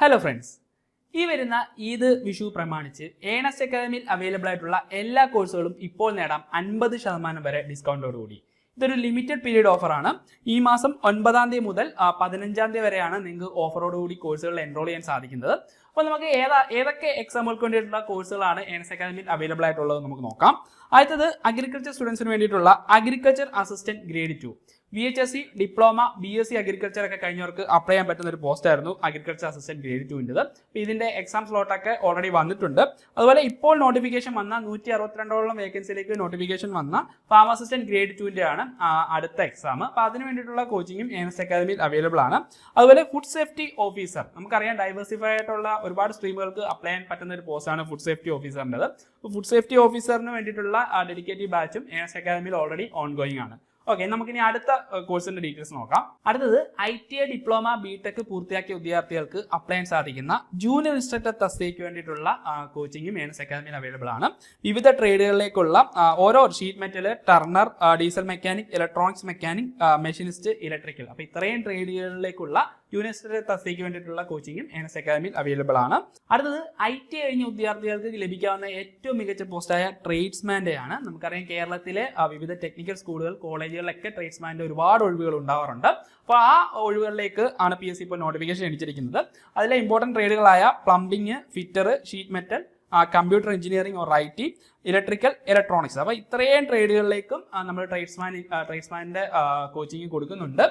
Hello friends, ഈ വരുന്ന ഈദ് വിഷു പ്രമാണിച്ച് ഏണസ്റ്റ് അക്കാദമിയിൽ അവൈലബിൾ ആയിട്ടുള്ള എല്ലാ കോഴ്സുകളും ഇപ്പോൾ നേടാം 50% വരെ ഡിസ്കൗണ്ടോടുകൂടി. ഇതൊരു ലിമിറ്റഡ് പീരീഡ് ഓഫറാണ്. ഈ മാസം 9-ാം തീയതി മുതൽ 15-ാം തീയതി വരെയാണ് നിങ്ങൾക്ക് ഓഫറോടുകൂടി കോഴ്സുകളിൽ എൻറോൾ ചെയ്യാൻ സാധിക്കുന്നത്. അപ്പോൾ നമുക്ക് ഏതൊക്കെ എക്സാമുകൾക്ക് വേണ്ടിയിട്ടുള്ള കോഴ്സുകളാണ് ഏണസ്റ്റ് അക്കാദമിയിൽ അവൈലബിൾ ആയിട്ടുള്ളത് നമുക്ക് നോക്കാം. ആദ്യത്തത് അഗ്രികൾച്ചർ സ്റ്റുഡൻസിന് വേണ്ടിയിട്ടുള്ള agriculture assistant grade 2 VHSC diploma BSc agriculture ഒക്കെ കഴിഞ്ഞവർക്ക് അപ്ലൈ ചെയ്യാൻ പറ്റുന്ന ഒരു പോസ്റ്റ് ആയിരുന്നു അഗ്രികൾച്ചർ അസിസ്റ്റന്റ് ഗ്രേഡ് 2-ൻ്റെത്. അപ്പോൾ ഇതിന്റെ എക്സാം സ്ലോട്ടൊക്കെ ഓൾറെഡി വന്നിട്ടുണ്ട്. അതുപോലെ ഇപ്പോൾ നോട്ടിഫിക്കേഷൻ വന്ന 162ഓളം വേക്കൻസിയിലേക്ക് നോട്ടിഫിക്കേഷൻ വന്ന ഫാം അസിസ്റ്റന്റ് ഗ്രേഡ് 2-ൻ്റെ ആണ് അടുത്ത എക്സാം. അപ്പോൾ അതിന് വേണ്ടിയിട്ടുള്ള കോച്ചിങ്ങും ഏണസ്റ്റ് അക്കാദമിയിൽ അവൈലബിൾ ആണ്. അതുപോലെ ഫുഡ് സേഫ്റ്റി ഓഫീസർ, നമുക്കറിയാം ഡൈവേഴ്സിഫൈ ആയിട്ടുള്ള ഒരുപാട് സ്ട്രീമുകൾക്ക് അപ്ലൈ ചെയ്യാൻ പറ്റുന്ന ഒരു പോസ്റ്റാണ് ഫുഡ് സേഫ്റ്റി ഓഫീസറിൻ്റെത്. അപ്പോൾ ഫുഡ് സേഫ്റ്റി ഓഫീസറിന് വേണ്ടിയിട്ടുള്ള ഡെഡിക്കേറ്റീവ് ബാച്ചും ഏണസ്റ്റ് അക്കാദമിയിൽ ഓൾറെഡി ഓൺഗോയിങ് ആണ്. ഓക്കെ, നമുക്കിനി അടുത്ത കോഴ്സിന്റെ ഡീറ്റെയിൽസ് നോക്കാം. അടുത്തത് ITI ഡിപ്ലോമ BTech പൂർത്തിയാക്കിയ വിദ്യാർത്ഥികൾക്ക് അപ്ലൈ ചെയ്യാൻ സാധിക്കുന്ന ജൂനിയർ ഇൻസ്ട്രക്ടർ തസ്തികയ്ക്ക് വേണ്ടിയിട്ടുള്ള കോച്ചിങ്ങും ഏണസ്റ്റ് അക്കാദമിയിൽ അവൈലബിൾ ആണ്. വിവിധ ട്രേഡുകളിലേക്കുള്ള ഓരോ sheet metal, Turner, diesel mechanic, electronics mechanic, machinist, electrical, അപ്പോൾ ഇത്രയും ട്രേഡുകളിലേക്കുള്ള ജൂനിയർ ഇൻസ്ട്രക്ടർ തസ്തികയ്ക്ക് വേണ്ടിയിട്ടുള്ള കോച്ചിങ്ങും ഏണസ്റ്റ് അക്കാദമിയിൽ അവൈലബിൾ ആണ്. അടുത്തത് ITI കഴിഞ്ഞ വിദ്യാർത്ഥികൾക്ക് ലഭിക്കാവുന്ന ഏറ്റവും മികച്ച പോസ്റ്റായ ട്രേഡ്സ്മാൻ്റെ ആണ്. നമുക്കറിയാം കേരളത്തിലെ വിവിധ ടെക്നിക്കൽ സ്കൂളുകൾ, കോളേജുകളിലൊക്കെ ട്രേഡ്സ്മാൻ്റെ ഒരുപാട് ഒഴിവുകൾ ഉണ്ടാവാറുണ്ട്. അപ്പോൾ ആ ഒഴിവുകളിലേക്ക് ആണ് PSC ഇപ്പോൾ നോട്ടിഫിക്കേഷൻ അടിച്ചിരിക്കുന്നത്. അതിലെ ഇമ്പോർട്ടൻറ്റ് ട്രേഡുകളായ plumbing, fitter, sheet metal, computer engineering or IT, electrical, electronics, അപ്പോൾ ഇത്രയും ട്രേഡുകളിലേക്കും നമ്മൾ ട്രേഡ്സ്മാൻ്റെ കോച്ചിങ് കൊടുക്കുന്നുണ്ട്.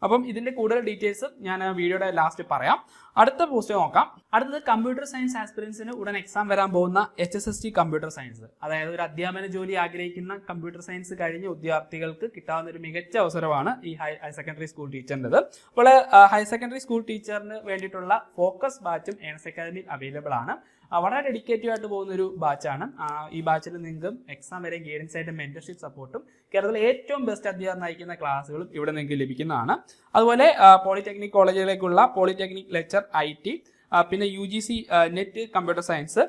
അപ്പം ഇതിൻ്റെ കൂടുതൽ ഡീറ്റെയിൽസ് ഞാൻ വീഡിയോയുടെ ലാസ്റ്റ് പറയാം. അടുത്ത പോസ്റ്റ് നോക്കാം. അടുത്തത് കമ്പ്യൂട്ടർ സയൻസ് ആസ്പിറൻസിന് ഉടൻ എക്സാം വരാൻ പോകുന്ന HSST കമ്പ്യൂട്ടർ സയൻസ്, അതായത് ഒരു അധ്യാപന ജോലി ആഗ്രഹിക്കുന്ന കമ്പ്യൂട്ടർ സയൻസ് കഴിഞ്ഞ വിദ്യാർത്ഥികൾക്ക് കിട്ടാവുന്ന ഒരു മികച്ച അവസരമാണ് ഈ ഹയർ സെക്കൻഡറി സ്കൂൾ ടീച്ചറിൻ്റെത്. അപ്പോൾ ഹയർ സെക്കൻഡറി സ്കൂൾ ടീച്ചറിന് വേണ്ടിയിട്ടുള്ള ഫോക്കസ് ബാച്ചും ഏണസ്റ്റ് അക്കാദമിയിൽ അവൈലബിൾ ആണ്. വളരെ ഡെഡിക്കേറ്റീവ് ആയിട്ട് പോകുന്ന ഒരു ബാച്ചാണ്. ഈ ബാച്ചിൽ നിങ്ങൾക്ക് എക്സാം വരെ ഗൈഡൻസ് ആയിട്ട് മെന്റർഷിപ്പ് സപ്പോർട്ടും കേരളത്തിലെ ഏറ്റവും ബെസ്റ്റ് അധ്യാപകർ നയിക്കുന്ന ക്ലാസ്സുകളും ഇവിടെ നിങ്ങൾക്ക് ലഭിക്കുന്നതാണ്. അതുപോലെ പോളിടെക്നിക് കോളേജിലേക്കുള്ള പോളിടെക്നിക് ലെക്ചർ IT, പിന്നെ UGC net computer science,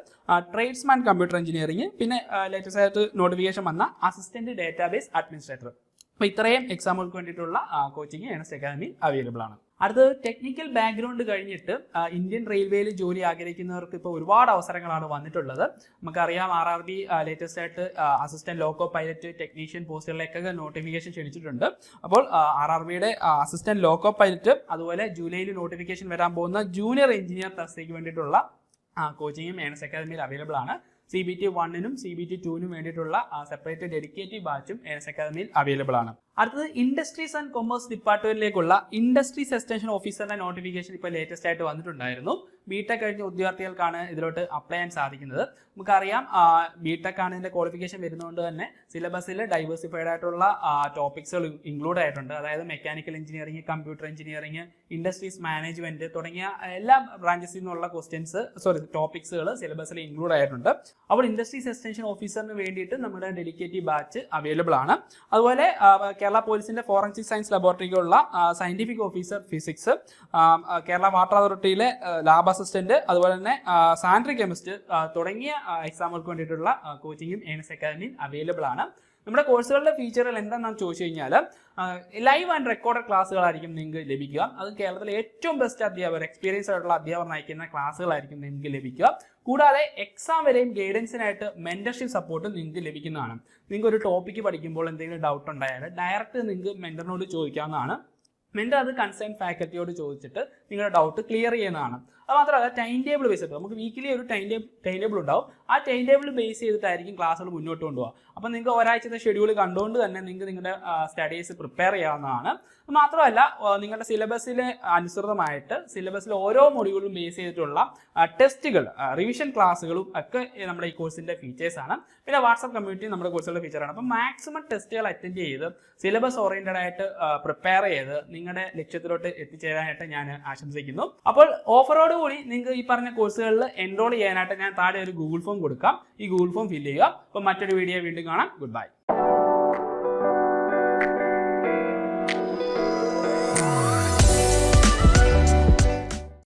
tradesman computer engineering, പിന്നെ ലേറ്റസ്റ്റ് ആയിട്ട് നോട്ടിഫിക്കേഷൻ വന്ന അസിസ്റ്റന്റ് ഡേറ്റാബേസ് അഡ്മിനിസ്ട്രേറ്റർ. അപ്പോൾ ഇത്രയും എക്സാമുകൾക്ക് വേണ്ടിയിട്ടുള്ള കോച്ചിങ് ഏണസ്റ്റ് അക്കാദമിയിൽ അവൈലബിൾ ആണ്. അടുത്തത് ടെക്നിക്കൽ ബാക്ക്ഗ്രൗണ്ട് കഴിഞ്ഞിട്ട് ഇന്ത്യൻ റെയിൽവേയിൽ ജോലി ആഗ്രഹിക്കുന്നവർക്ക് ഇപ്പോൾ ഒരുപാട് അവസരങ്ങളാണ് വന്നിട്ടുള്ളത്. നമുക്കറിയാം RRB ലേറ്റസ്റ്റ് ആയിട്ട് അസിസ്റ്റന്റ് ലോക്കോ പൈലറ്റ് ടെക്നീഷ്യൻ പോസ്റ്റുകളിലേക്കൊക്കെ നോട്ടിഫിക്കേഷൻ ക്ഷണിച്ചിട്ടുണ്ട്. അപ്പോൾ RRBയുടെ അസിസ്റ്റന്റ് ലോക്കോ പൈലറ്റ്, അതുപോലെ ജൂലൈയിൽ നോട്ടിഫിക്കേഷൻ വരാൻ പോകുന്ന ജൂനിയർ എഞ്ചിനീയർ തസ്തികയ്ക്ക് വേണ്ടിയിട്ടുള്ള കോച്ചിങ്ങും ഏണസ്റ്റ് അക്കാദമിയിൽ അവൈലബിൾ ആണ്. CBT 1-നും CBT 2-നും വേണ്ടിയിട്ടുള്ള സെപ്പറേറ്റ് ഡെഡിക്കേറ്റീവ് ബാച്ചും ഏണസ്റ്റ് അക്കാദമിയിൽ അവൈലബിൾ ആണ്. അടുത്തത് ഇൻഡസ്ട്രീസ് ആൻഡ് കൊമേഴ്സ് ഡിപ്പാർട്ട്മെന്റിലേക്കുള്ള ഇൻഡസ്ട്രീസ് എക്സ്റ്റൻഷൻ ഓഫീസറിന്റെ നോട്ടിഫിക്കേഷൻ ഇപ്പോൾ ലേറ്റസ്റ്റ് ആയിട്ട് വന്നിട്ടുണ്ടായിരുന്നു. BTech കഴിഞ്ഞ വിദ്യാർത്ഥികൾക്കാണ് ഇതിലോട്ട് അപ്ലൈ ചെയ്യാൻ സാധിക്കുന്നത്. നമുക്കറിയാം BTech ആണ് ഇതിന്റെ ക്വാളിഫിക്കേഷൻ വരുന്നതുകൊണ്ട് തന്നെ സിലബസിൽ ഡൈവേഴ്സിഫൈഡ് ആയിട്ടുള്ള ടോപ്പിക്സുകൾ ഇൻക്ലൂഡ് ആയിട്ടുണ്ട്. അതായത് mechanical engineering, computer engineering, industries management തുടങ്ങിയ എല്ലാ ബ്രാഞ്ചസിൽ നിന്നുള്ള ടോപ്പിക്സുകൾ സിലബസിൽ ഇൻക്ലൂഡ് ആയിട്ടുണ്ട്. അപ്പോൾ ഇൻഡസ്ട്രീസ് എക്സ്റ്റൻഷൻ ഓഫീസറിന് വേണ്ടിയിട്ട് നമ്മുടെ ഡെഡിക്കേറ്റീവ് ബാച്ച് അവൈലബിൾ ആണ്. അതുപോലെ കേരള പോലീസിന്റെ ഫോറൻസിക് സയൻസ് ലബോറട്ടറിക്കുള്ള scientific officer physics, Kerala water അതോറിറ്റിയിലെ ലാബ് അസിസ്റ്റന്റ്, അതുപോലെ തന്നെ സാനിറ്ററി കെമിസ്റ്റ് തുടങ്ങിയ എക്സാമുകൾക്ക് വേണ്ടിയിട്ടുള്ള കോച്ചിങ്ങും ഏണസ്റ്റ് അക്കാദമിയിൽ അവൈലബിൾ ആണ്. നമ്മുടെ കോഴ്സുകളുടെ ഫീച്ചറുകൾ എന്താണെന്ന് ചോദിച്ചു കഴിഞ്ഞാൽ ലൈവ് ആൻഡ് റെക്കോർഡഡ് ക്ലാസ്സുകളായിരിക്കും നിങ്ങൾക്ക് ലഭിക്കുക. അത് കേരളത്തിലെ ഏറ്റവും ബെസ്റ്റ് അധ്യാപകർ, എക്സ്പീരിയൻസ് ആയിട്ടുള്ള അധ്യാപകർ നയിക്കുന്ന ക്ലാസ്സുകളായിരിക്കും നിങ്ങൾക്ക് ലഭിക്കുക. കൂടാതെ എക്സാം വരെയും ഗൈഡൻസിനായിട്ട് മെന്റർഷിപ്പ് സപ്പോർട്ടും നിങ്ങൾക്ക് ലഭിക്കുന്നതാണ്. നിങ്ങൾക്ക് ഒരു ടോപ്പിക്ക് പഠിക്കുമ്പോൾ എന്തെങ്കിലും ഡൗട്ട് ഉണ്ടായാൽ ഡയറക്റ്റ് നിങ്ങൾക്ക് മെന്ററിനോട് ചോദിക്കാവുന്നതാണ്. മെന്റർ അത് കൺസേൺ ഫാക്കൽറ്റിയോട് ചോദിച്ചിട്ട് നിങ്ങളുടെ ഡൗട്ട് ക്ലിയർ ചെയ്യുന്നതാണ്. അത് മാത്രമല്ല ടൈം ടേബിൾ ബേസ് ചെയ്തിട്ട് നമുക്ക് വീക്കിലി ഒരു ടൈം ടേബിൾ ഉണ്ടാവും. ആ ടൈം ടേബിൾ ബേസ് ചെയ്തിട്ടായിരിക്കും ക്ലാസ്സുകൾ മുന്നോട്ട് കൊണ്ടുപോകുക. അപ്പോൾ നിങ്ങൾക്ക് ഒരാഴ്ചത്തെ ഷെഡ്യൂൾ കണ്ടുകൊണ്ട് തന്നെ നിങ്ങൾക്ക് നിങ്ങളുടെ സ്റ്റഡീസ് പ്രിപ്പയർ ചെയ്യാവുന്നതാണ്. മാത്രമല്ല നിങ്ങളുടെ സിലബസിന് അനുസൃതമായിട്ട് സിലബസിൽ ഓരോ മൊഡ്യൂളും ബേസ് ചെയ്തിട്ടുള്ള ടെസ്റ്റുകൾ, റിവിഷൻ ക്ലാസ്സുകളും ഒക്കെ നമ്മുടെ ഈ കോഴ്സിന്റെ ഫീച്ചേഴ്സാണ്. പിന്നെ വാട്സ്ആപ്പ് കമ്മ്യൂണിറ്റി നമ്മുടെ കോഴ്സുകളുടെ ഫീച്ചറാണ്. അപ്പോൾ മാക്സിമം ടെസ്റ്റുകൾ അറ്റൻഡ് ചെയ്ത് സിലബസ് ഓറിയന്റഡ് ആയിട്ട് പ്രിപ്പയർ ചെയ്ത് നിങ്ങളുടെ ലക്ഷ്യത്തിലോട്ട് എത്തിച്ചേരാനായിട്ട് ഞാൻ ആശംസിക്കുന്നു. അപ്പോൾ ഓഫറോട് കൂടി നിങ്ങൾക്ക് ഈ പറഞ്ഞ കോഴ്സുകളിൽ എൻറോൾ ചെയ്യാനായിട്ട് ഞാൻ താഴെ ഒരു ഗൂഗിൾ ഫോം കൊടുക്കാം. ഈ ഗൂഗിൾ ഫോം ഫില്ല് ചെയ്യുക. അപ്പോൾ മറ്റൊരു വീഡിയോ വീണ്ടും കാണാം. Good bye.